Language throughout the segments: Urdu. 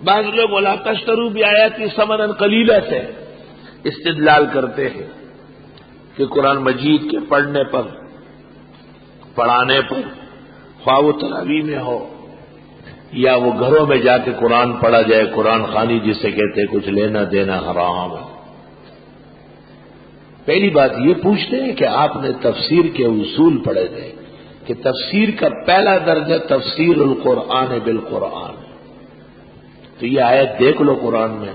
بعض لوگ ولا تشتروا بآیاتی ثمنا قلیلا سے استدلال کرتے ہیں کہ قرآن مجید کے پڑھنے پر پڑھانے پر خواہ وہ تراویح میں ہو یا وہ گھروں میں جا کے قرآن پڑھا جائے، قرآن خوانی جسے کہتے ہیں، کچھ لینا دینا حرام ہے۔ پہلی بات یہ پوچھتے ہیں کہ آپ نے تفسیر کے اصول پڑھے تھے کہ تفسیر کا پہلا درجہ تفسیر القرآن بالقرآن، تو یہ آیت دیکھ لو قرآن میں،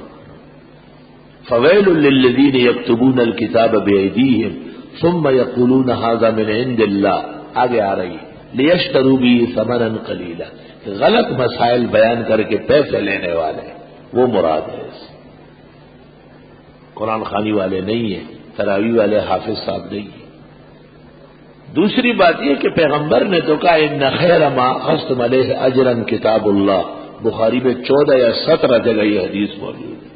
فویل للذین یکتبون الکتاب بایدیہم ثم یقولون ھذا من عند اللہ، آگے آ رہی لیشتروا بہ ثمنا قلیلا، غلط مسائل بیان کر کے پیسے لینے والے وہ مراد ہے، قرآن خوانی والے نہیں ہیں، تراویح والے حافظ صاحب نہیں ہیں۔ دوسری بات یہ کہ پیغمبر نے تو کہا ان خیر ما اخذتم علیہ اجرا کتاب اللہ، بخاری میں 14 یا 17 جگہ یہ حدیث موجود ہے،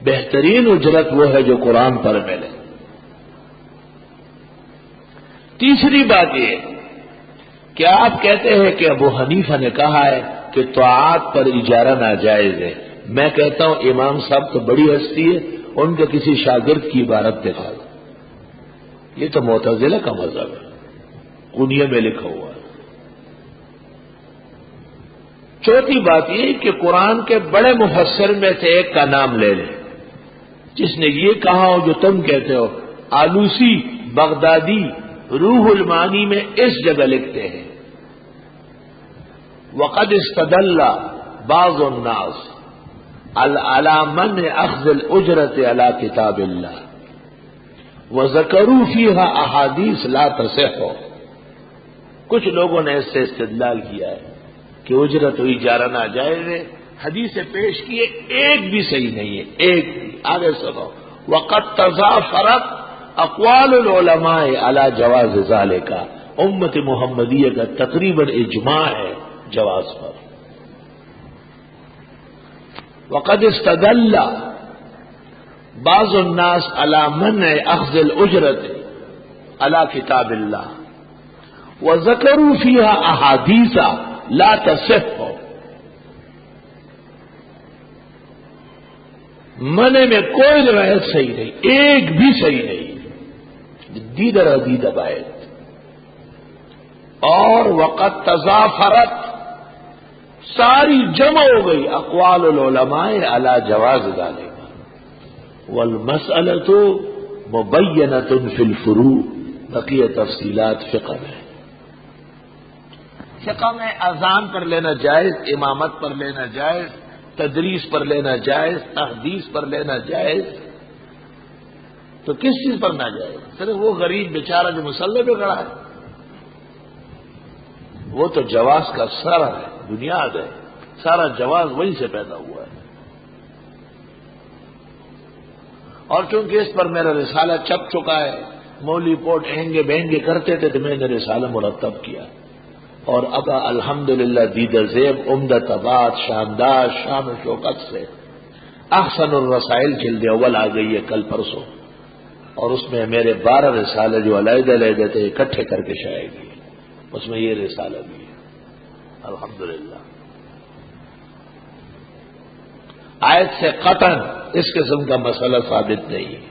بہترین اجرت وہ ہے جو قرآن پر ملے۔ تیسری بات یہ کہ آپ کہتے ہیں کہ ابو حنیفہ نے کہا ہے کہ طاعات پر اجارہ ناجائز ہے، میں کہتا ہوں امام صاحب تو بڑی ہستی ہے، ان کے کسی شاگرد کی عبارت دکھا دو، یہ تو معتزلہ کا مذہب ہے، کنیہ میں لکھا ہوا ہے۔ چوتھی بات یہ کہ قرآن کے بڑے مفسر میں سے ایک کا نام لے لیں جس نے یہ کہا ہو جو تم کہتے ہو۔ آلوسی بغدادی روح المعانی میں اس جگہ لکھتے ہیں وقد استدل بعض الناس على منع اخذ الاجرت على کتاب اللہ وذکروا فيها احادیث لا تصح، کچھ لوگوں نے اس سے استدلال کیا ہے کہ اجرت و اجارہ ناجائز ہے، حدیث پیش کیے ایک بھی صحیح نہیں ہے، ایک بھی۔ آگے سنو، وقد تضافرت اقوال العلماء علی جواز ذالک، امت محمدیہ کا تقریباً اجماع ہے جواز پر۔ وقد استدل بعض الناس علی منع اخذ الاجرت علی کتاب اللہ وذکروا فیها احادیث لا تصح، منع میں کوئی روایت صحیح نہیں، ایک بھی صحیح نہیں، دیدر حدید آیت۔ اور وقت تضافرت ساری جمع ہو گئی اقوال العلماء علی جواز ذالک والمسألۃ مبینۃ فی الفروع، بقیہ تفصیلات فقہ میں۔ فقہ میں اذان پر لینا جائز، امامت پر لینا جائز، تدریس پر لینا جائز، تحدیث پر لینا جائز، تو کس چیز پر نہ جائز؟ صرف وہ غریب بیچارہ جو مصلی پہ کھڑا ہے، وہ تو جواز کا سارا ہے، بنیاد ہے، سارا جواز وہیں سے پیدا ہوا ہے۔ اور چونکہ اس پر میرا رسالہ چھپ چکا ہے، مولی پوٹ اہنگے بہنگے کرتے تھے تو میں نے رسالہ مرتب کیا، اور اب الحمدللہ دیدہ زیب عمدہ طباعت شاندار شان و شوکت سے احسن الرسائل جلد اول آ گئی ہے کل پرسوں، اور اس میں میرے 12 رسالے جو علیحدہ علیحدہ تھے اکٹھے کر کے شائع کیے، اس میں یہ رسالہ بھی ہے الحمدللہ۔ آیت سے قطعاً اس قسم کا مسئلہ ثابت نہیں ہے۔